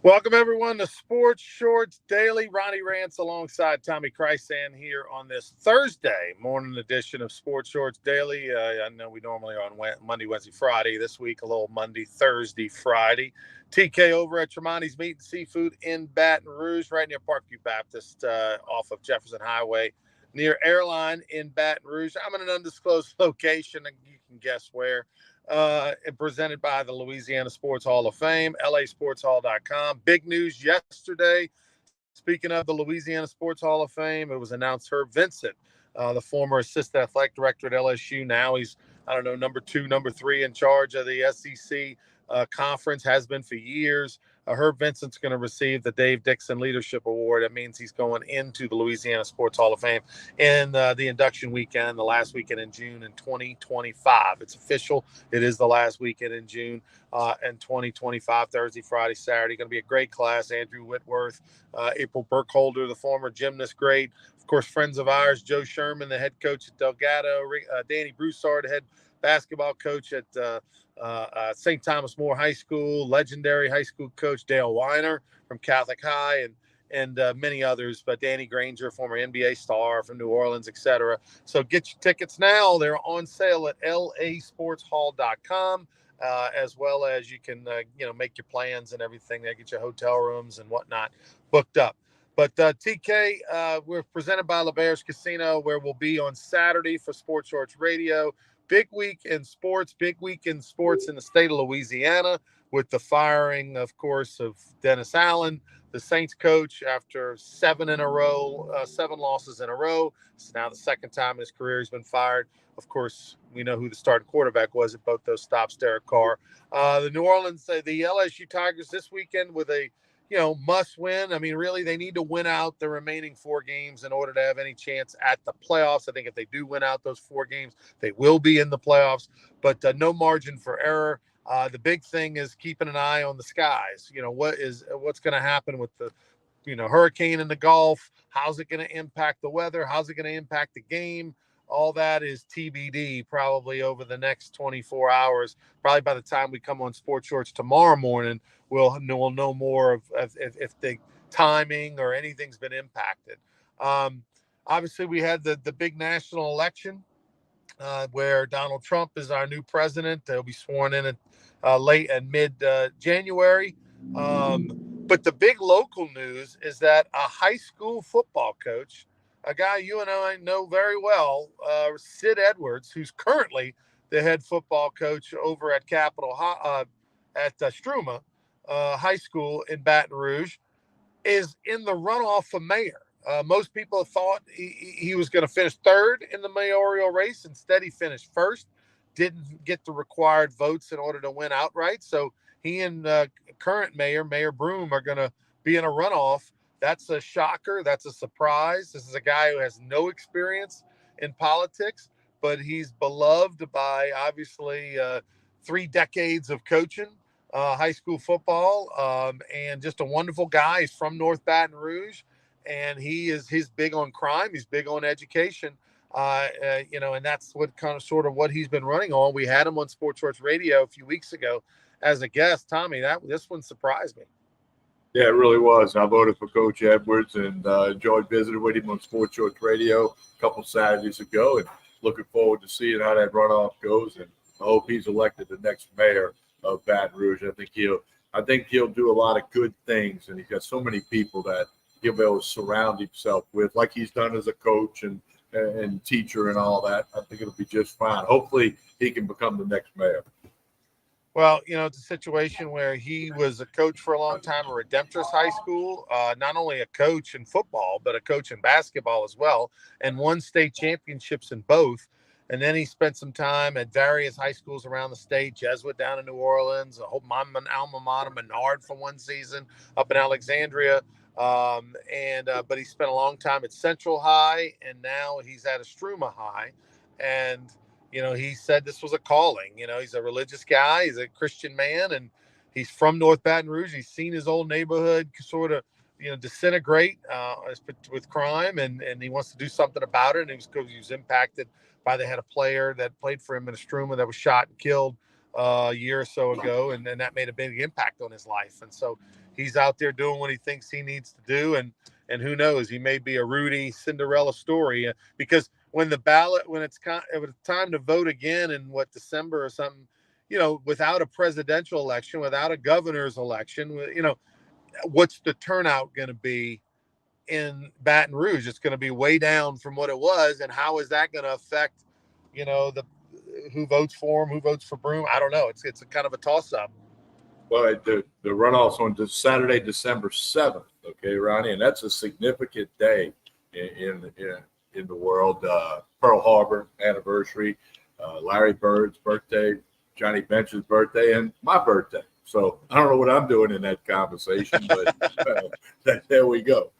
Welcome, everyone, to Sports Shorts Daily. Ronnie Rants alongside Tommy Chrysan here on this Thursday morning edition of Sports Shorts Daily. I know we normally are on Monday, Wednesday, Friday. This week, a little Monday, Thursday, Friday. TK over at Tremonti's Meat and Seafood in Baton Rouge, right near Parkview Baptist off of Jefferson Highway, near Airline in Baton Rouge. I'm in an undisclosed location, and you can guess where. And presented by the Louisiana Sports Hall of Fame, lasportshall.com. Big news yesterday. Speaking of the Louisiana Sports Hall of Fame, it was announced Herb Vincent, the former assistant athletic director at LSU. Now he's, number 2, number 3 in charge of the SEC conference, has been for years. Herb Vincent's going to receive the Dave Dixon Leadership Award. That means he's going into the Louisiana Sports Hall of Fame in the induction weekend, the last weekend in June in 2025. It's official. It is the last weekend in June in 2025, Thursday, Friday, Saturday. Going to be a great class. Andrew Whitworth, April Burkholder, the former gymnast great. Of course, friends of ours, Joe Sherman, the head coach at Delgado, Danny Broussard, the head basketball coach at St. Thomas More High School, legendary high school coach Dale Weiner from Catholic High, and many others, but Danny Granger, former NBA star from New Orleans, etc. So get your tickets now. They're on sale at lasportshall.com, as well as you can, make your plans and everything. They get your hotel rooms and whatnot booked up. But TK, we're presented by LeBear's Casino, where we'll be on Saturday for Sports Shorts Radio. Big week in sports in the state of Louisiana with the firing, of course, of Dennis Allen, the Saints coach, after 7 losses in a row. It's now the second time in his career he's been fired. Of course, we know who the starting quarterback was at both those stops, Derek Carr. The New Orleans, the LSU Tigers this weekend with a must win. I mean, really, they need to win out the remaining 4 games in order to have any chance at the playoffs. I think if they do win out those 4 games, they will be in the playoffs, but no margin for error. The big thing is keeping an eye on the skies. What's going to happen with the, hurricane in the Gulf? How's it going to impact the weather? How's it going to impact the game? All that is TBD probably over the next 24 hours. Probably by the time we come on Sports Shorts tomorrow morning, we'll know more of if the timing or anything's been impacted. Obviously, we had the big national election where Donald Trump is our new president. He'll be sworn in at late and mid-January. But the big local news is that a high school football coach, a guy you and I know very well, Sid Edwards, who's currently the head football coach over at Struma High School in Baton Rouge, is in the runoff for mayor. Most people thought he was going to finish third in the mayoral race. Instead, he finished first, didn't get the required votes in order to win outright. So he and current Mayor Broom, are going to be in a runoff. That's a shocker. That's a surprise. This is a guy who has no experience in politics, but he's beloved by obviously 3 decades of coaching high school football, and just a wonderful guy. He's from North Baton Rouge, and he's big on crime. He's big on education, and that's what sort of what he's been running on. We had him on Sports Shorts Radio a few weeks ago as a guest. Tommy, this one surprised me. Yeah, it really was. I voted for Coach Edwards and enjoyed visiting with him on Sports Shorts Radio a couple Saturdays ago, and looking forward to seeing how that runoff goes. And I hope he's elected the next mayor of Baton Rouge. I think he'll do a lot of good things, and he's got so many people that he'll be able to surround himself with, like he's done as a coach and teacher and all that. I think it'll be just fine. Hopefully, he can become the next mayor. Well, it's a situation where he was a coach for a long time at Redemptorist High School, not only a coach in football, but a coach in basketball as well, and won state championships in both. And then he spent some time at various high schools around the state, Jesuit down in New Orleans, my alma mater, Menard for one season, up in Alexandria. But he spent a long time at Central High, and now he's at Struma High. And he said this was a calling. He's a religious guy. He's a Christian man, and he's from North Baton Rouge. He's seen his old neighborhood sort of, disintegrate with crime, and he wants to do something about it. And he was impacted by they had a player that played for him in Struma that was shot and killed a year or so ago, and that made a big impact on his life. And so he's out there doing what he thinks he needs to do, and who knows, he may be a Rudy Cinderella story because when it's time to vote again in December or something, without a presidential election, without a governor's election, what's the turnout going to be in Baton Rouge? It's going to be way down from what it was, and how is that going to affect, the who votes for him, who votes for Broom? I don't know. It's a kind of a toss up. Well, the runoff's on Saturday, December 7th. Okay, Ronnie, and that's a significant day in the world. Pearl Harbor anniversary, Larry Bird's birthday, Johnny Bench's birthday, and my birthday. So I don't know what I'm doing in that conversation, but there we go.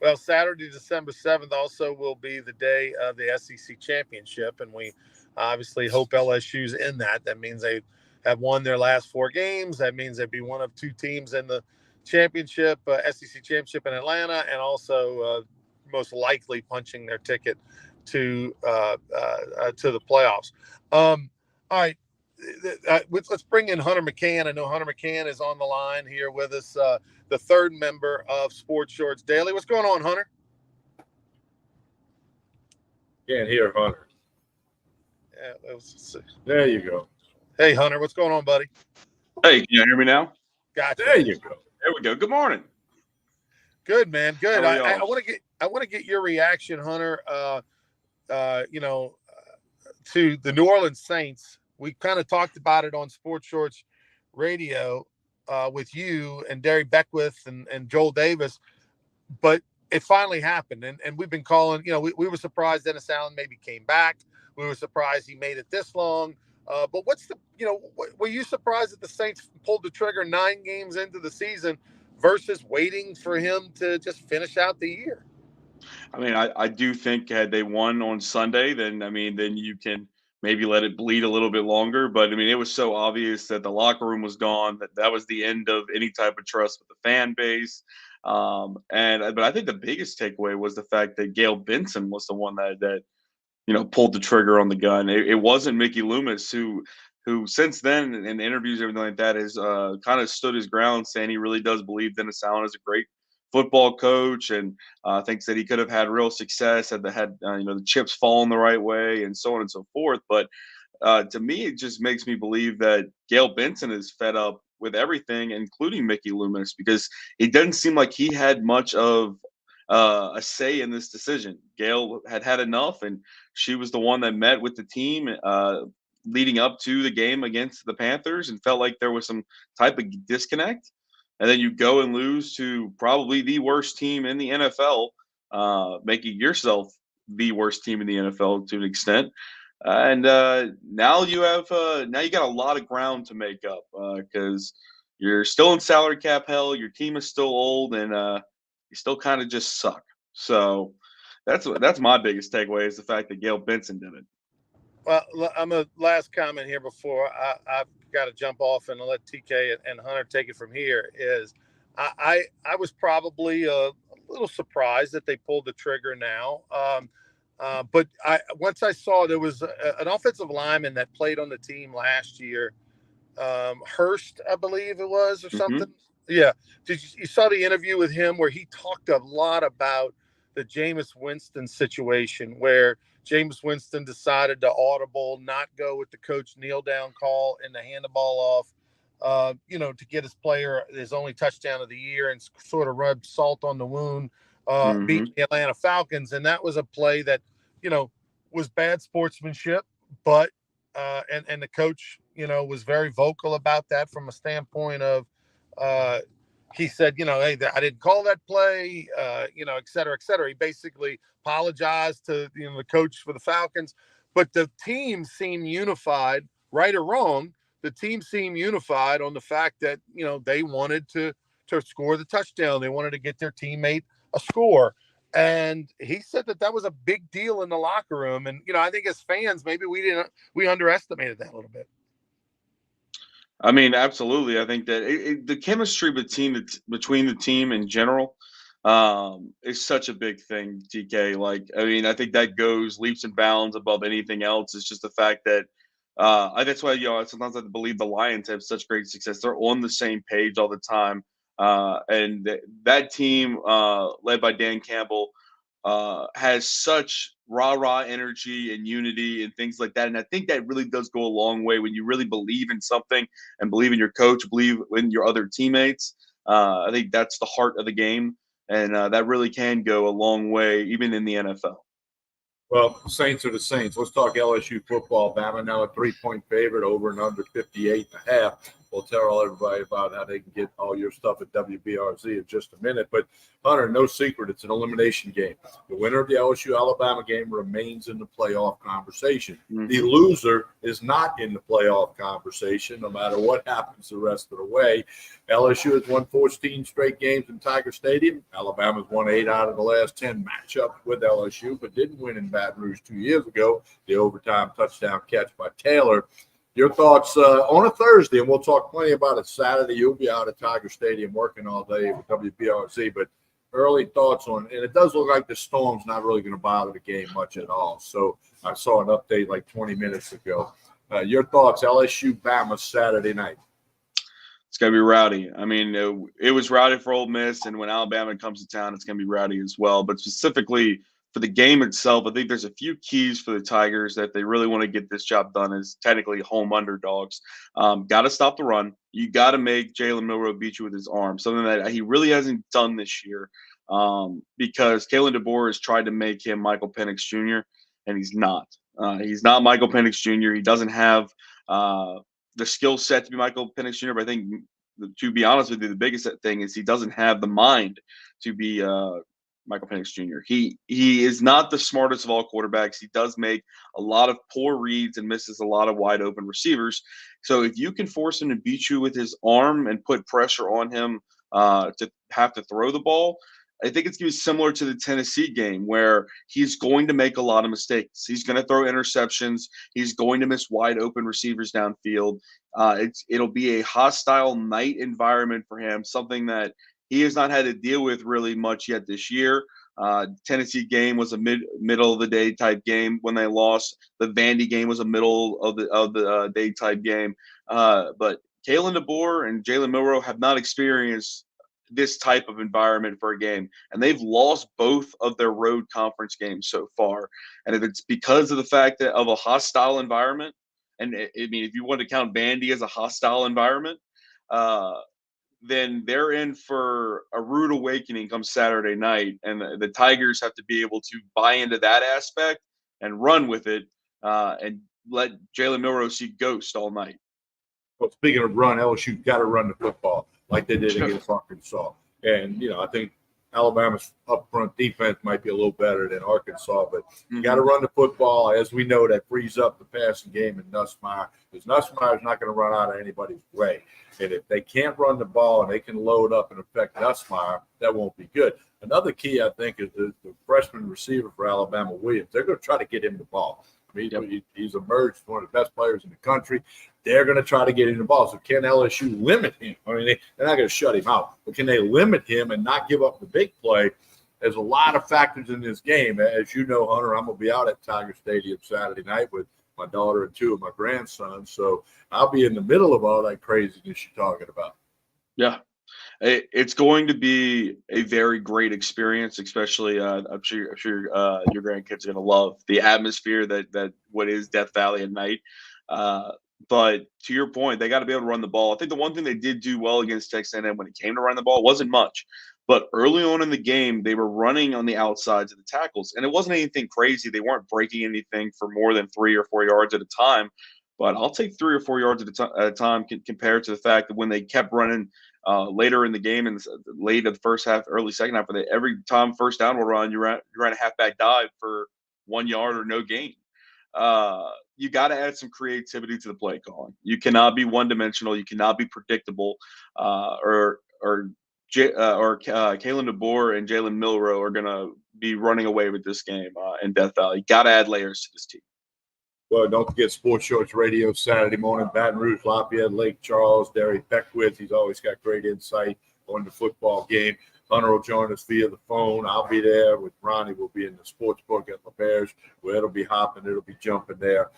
Well, Saturday, December 7th also will be the day of the SEC championship, and we obviously hope LSU's in that. That means they have won their last 4 games. That means they'd be one of 2 teams in the championship, SEC championship in Atlanta, and also most likely punching their ticket to the playoffs. All right. Let's bring in Hunter McCann. I know Hunter McCann is on the line here with us, the third member of Sports Shorts Daily. What's going on, Hunter? Can't hear Hunter. Yeah, there you go. Hey, Hunter, what's going on, buddy? Hey, can you hear me now? Gotcha. There you go. There we go. Good morning. Good, man. Good. I want to get your reaction, Hunter. To the New Orleans Saints. We kind of talked about it on Sports Shorts Radio with you and Derry Beckwith and Joel Davis, but it finally happened. And we've been calling, we were surprised Dennis Allen maybe came back. We were surprised he made it this long. But were you surprised that the Saints pulled the trigger 9 games into the season versus waiting for him to just finish out the year? I mean, I do think had they won on Sunday, then you can maybe let it bleed a little bit longer. But I mean, it was so obvious that the locker room was gone, that was the end of any type of trust with the fan base. But I think the biggest takeaway was the fact that Gail Benson was the one that pulled the trigger on the gun. It wasn't Mickey Loomis who since then in interviews, everything like that, has kind of stood his ground, saying he really does believe Dennis Allen is a great football coach, and thinks that he could have had real success had the chips fallen the right way, and so on and so forth. But to me, it just makes me believe that Gail Benson is fed up with everything, including Mickey Loomis, because it doesn't seem like he had much of a say in this decision. Gail had enough, and she was the one that met with the team leading up to the game against the Panthers and felt like there was some type of disconnect. And then you go and lose to probably the worst team in the NFL, making yourself the worst team in the NFL to an extent. Now you got a lot of ground to make up because you're still in salary cap hell. Your team is still old, and you still kind of just suck. So that's my biggest takeaway, is the fact that Gail Benson did it. Well, I'm a last comment here before I've got to jump off and let TK and Hunter take it from here. Is I was probably a little surprised that they pulled the trigger now. But once I saw there was an offensive lineman that played on the team last year, Hurst, I believe it was, or something. Mm-hmm. Yeah. You saw the interview with him where he talked a lot about the Jameis Winston situation, where Jameis Winston decided to audible, not go with the coach kneel down call and to hand the ball off, to get his only touchdown of the year, and sort of rub salt on the wound, beat the Atlanta Falcons. And that was a play that, was bad sportsmanship, but, and the coach, was very vocal about that from a standpoint of, he said, hey, I didn't call that play, et cetera, et cetera. He basically apologized to, the coach for the Falcons, but the team seemed unified, right or wrong. The team seemed unified on the fact that, they wanted to score the touchdown. They wanted to get their teammate a score. And he said that was a big deal in the locker room. And, I think as fans, maybe we underestimated that a little bit. I mean, absolutely. I think that the chemistry between the team in general is such a big thing, TK. I think that goes leaps and bounds above anything else. It's just the fact that That's why sometimes I believe the Lions have such great success. They're on the same page all the time, and that team led by Dan Campbell has such rah energy and unity and things like that. And I think that really does go a long way when you really believe in something and believe in your coach, believe in your other teammates. I think that's the heart of the game, and that really can go a long way, even in the NFL. Well, the Saints are the Saints. Let's talk LSU football. Bama now a 3-point favorite, over and under 58.5. We'll tell everybody about how they can get all your stuff at WBRZ in just a minute. But, Hunter, no secret, it's an elimination game. The winner of the LSU-Alabama game remains in the playoff conversation. Mm-hmm. The loser is not in the playoff conversation, no matter what happens the rest of the way. LSU has won 14 straight games in Tiger Stadium. Alabama's won 8 out of the last 10 matchups with LSU, but didn't win in Baton Rouge 2 years ago. The overtime touchdown catch by Taylor. Your thoughts on a Thursday, and we'll talk plenty about it Saturday. You'll be out at Tiger Stadium working all day with WBRZ, but early thoughts on, and it does look like the storm's not really going to bother the game much at all. So I saw an update like 20 minutes ago. Your thoughts, LSU Bama Saturday night. It's going to be rowdy. I mean, it was rowdy for Ole Miss, and when Alabama comes to town, it's going to be rowdy as well. But specifically for the game itself, I think there's a few keys for the Tigers that they really want to get this job done as technically home underdogs. Got to stop the run. You got to make Jalen Milroe beat you with his arm, something that he really hasn't done this year because Kalen DeBoer has tried to make him Michael Penix Jr., and he's not. He's not Michael Penix Jr. He doesn't have the skill set to be Michael Penix Jr., but I think, to be honest with you, the biggest thing is he doesn't have the mind to be Michael Penix Jr. He is not the smartest of all quarterbacks. He does make a lot of poor reads and misses a lot of wide open receivers. So if you can force him to beat you with his arm and put pressure on him to have to throw the ball, I think it's going to be similar to the Tennessee game where he's going to make a lot of mistakes. He's going to throw interceptions. He's going to miss wide open receivers downfield. It'll be a hostile night environment for him, something that he has not had to deal with really much yet this year. Tennessee game was a middle of the day type game when they lost. The Vandy game was a middle of the day type game. But Kalen DeBoer and Jalen Milroe have not experienced this type of environment for a game, and they've lost both of their road conference games so far. And if it's because of the fact that of a hostile environment, and I mean, if you want to count Vandy as a hostile environment, then they're in for a rude awakening come Saturday night, and the Tigers have to be able to buy into that aspect and run with it, and let Jalen Milroe see ghost all night. Well, speaking of run, LSU got to run the football like they did against Arkansas. And, I think Alabama's up front defense might be a little better than Arkansas, but you got to run the football. As we know, that frees up the passing game in Nussmeier, because Nussmeier's not going to run out of anybody's way. And if they can't run the ball and they can load up and affect Nussmeier, that won't be good. Another key, I think, is the freshman receiver for Alabama, Williams. They're going to try to get him the ball. I mean, he's emerged one of the best players in the country. They're going to try to get him the ball. So can LSU limit him? I mean, they're not going to shut him out, but can they limit him and not give up the big play? There's a lot of factors in this game. As you know, Hunter, I'm going to be out at Tiger Stadium Saturday night with my daughter and 2 of my grandsons. So I'll be in the middle of all that craziness you're talking about. Yeah. It's going to be a very great experience, especially I'm sure your grandkids are going to love the atmosphere that what is Death Valley at night. But to your point, they got to be able to run the ball. I think the one thing they did do well against Texas A&M when it came to run the ball wasn't much, but early on in the game they were running on the outsides of the tackles, and it wasn't anything crazy. They weren't breaking anything for more than 3 or 4 yards at a time. But I'll take 3 or 4 yards at a time compared to the fact that when they kept running later in the game and late of the first half, early second half, every time first down will run, you ran a halfback dive for 1 yard or no gain. You got to add some creativity to the play calling. You cannot be one dimensional. You cannot be predictable. Or Kalen DeBoer and Jalen Milroe are going to be running away with this game in Death Valley. Got to add layers to this team. Well, don't forget Sports Shorts Radio Saturday morning, Baton Rouge, Lafayette, Lake Charles, Derry Beckwith. He's always got great insight on the football game. Hunter will join us via the phone. I'll be there with Ronnie. We'll be in the sports book at LeBear's, where it'll be hopping, it'll be jumping there.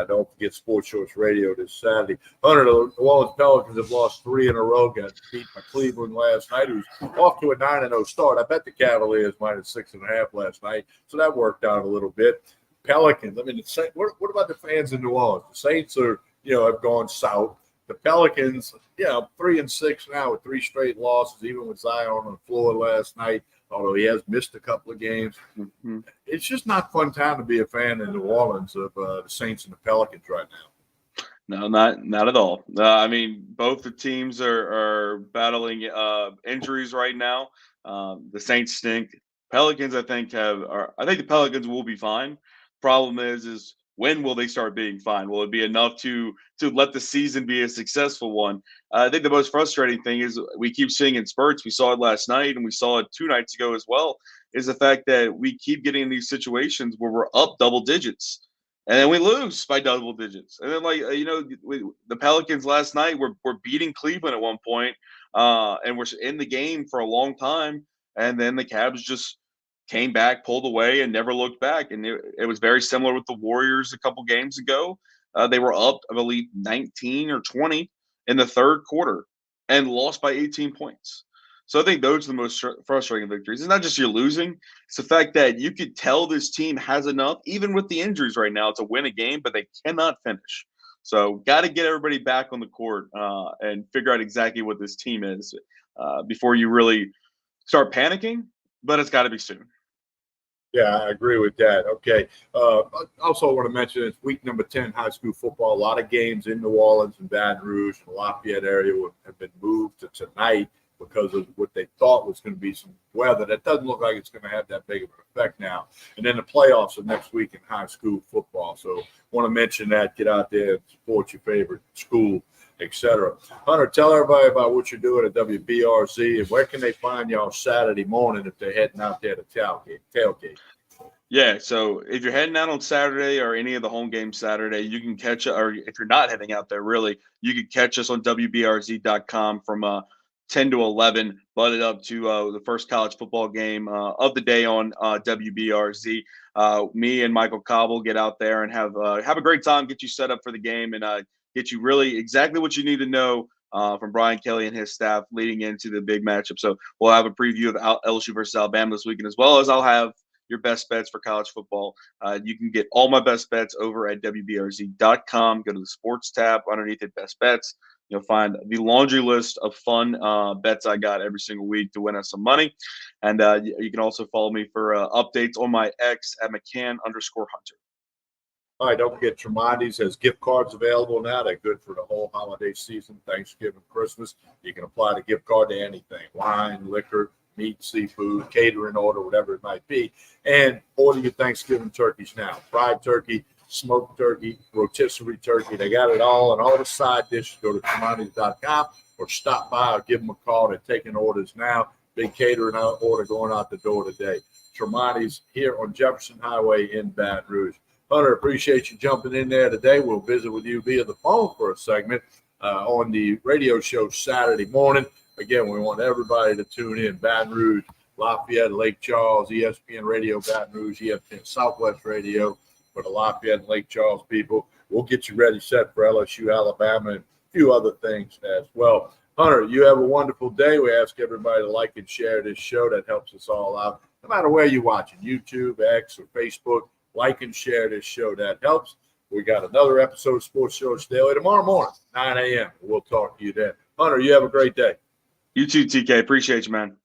Don't forget Sports Shorts Radio this Saturday. Hunter, the New Orleans Pelicans have lost 3 in a row. Got beat by Cleveland last night, who's off to a 9-0 start. I bet the Cavaliers minus 6.5 last night, so that worked out a little bit. Pelicans, I mean, what about the fans in New Orleans? The Saints are, have gone south. The Pelicans, 3-6 now with 3 straight losses, even with Zion on the floor last night, although he has missed a couple of games. Mm-hmm. It's just not fun time to be a fan in New Orleans of the Saints and the Pelicans right now. No, not at all. I mean, both the teams are battling injuries right now. The Saints stink. Pelicans, I think the Pelicans will be fine. Problem is when will they start being fine? Will it be enough to let the season be a successful one? I think the most frustrating thing is we keep seeing in spurts. We saw it last night and we saw it 2 nights ago as well, is the fact that we keep getting in these situations where we're up double digits and then we lose by double digits. And then, the Pelicans last night were beating Cleveland at one point, and we're in the game for a long time. And then the Cavs just came back, pulled away, and never looked back. And it was very similar with the Warriors a couple games ago. They were up, I believe, 19 or 20 in the third quarter and lost by 18 points. So I think those are the most frustrating victories. It's not just you're losing. It's the fact that you could tell this team has enough, even with the injuries right now, to win a game, but they cannot finish. So got to get everybody back on the court and figure out exactly what this team is before you really start panicking, but it's got to be soon. Yeah, I agree with that. Okay. I also want to mention it's week number 10 high school football. A lot of games in New Orleans and Baton Rouge and the Lafayette area have been moved to tonight because of what they thought was going to be some weather. That doesn't look like it's going to have that big of an effect now. And then the playoffs are next week in high school football. So want to mention that. Get out there and support your favorite school, etc. Hunter, tell everybody about what you're doing at WBRZ and where can they find y'all Saturday morning if they're heading out there to tailgate. Yeah, so if you're heading out on Saturday or any of the home games Saturday, you can catch us, or if you're not heading out there, really, you can catch us on WBRZ.com from 10 to 11, butted up to the first college football game of the day on WBRZ. Me and Michael Cobble get out there and have a great time, get you set up for the game, and get you really exactly what you need to know from Brian Kelly and his staff leading into the big matchup. So we'll have a preview of LSU versus Alabama this weekend, as well as I'll have your best bets for college football. You can get all my best bets over at WBRZ.com. Go to the sports tab underneath it, best bets. You'll find the laundry list of fun bets I got every single week to win us some money. And you can also follow me for updates on my X at McCann_Hunter. All right, don't forget Tremonti's has gift cards available now. They're good for the whole holiday season, Thanksgiving, Christmas. You can apply the gift card to anything, wine, liquor, meat, seafood, catering order, whatever it might be. And order your Thanksgiving turkeys now. Fried turkey, smoked turkey, rotisserie turkey. They got it all, and all the side dishes. Go to Tremonti's.com or stop by or give them a call. They're taking orders now. Big catering order going out the door today. Tremonti's here on Jefferson Highway in Baton Rouge. Hunter, appreciate you jumping in there today. We'll visit with you via the phone for a segment on the radio show Saturday morning. Again, we want everybody to tune in. Baton Rouge, Lafayette, Lake Charles, ESPN Radio, Baton Rouge, ESPN Southwest Radio for the Lafayette and Lake Charles people. We'll get you ready, set for LSU, Alabama, and a few other things as well. Hunter, you have a wonderful day. We ask everybody to like and share this show. That helps us all out. No matter where you're watching, YouTube, X, or Facebook, like and share this show. That helps. We got another episode of Sports Shorts Daily tomorrow morning, 9 a.m. We'll talk to you then. Hunter, you have a great day. You too, TK. Appreciate you, man.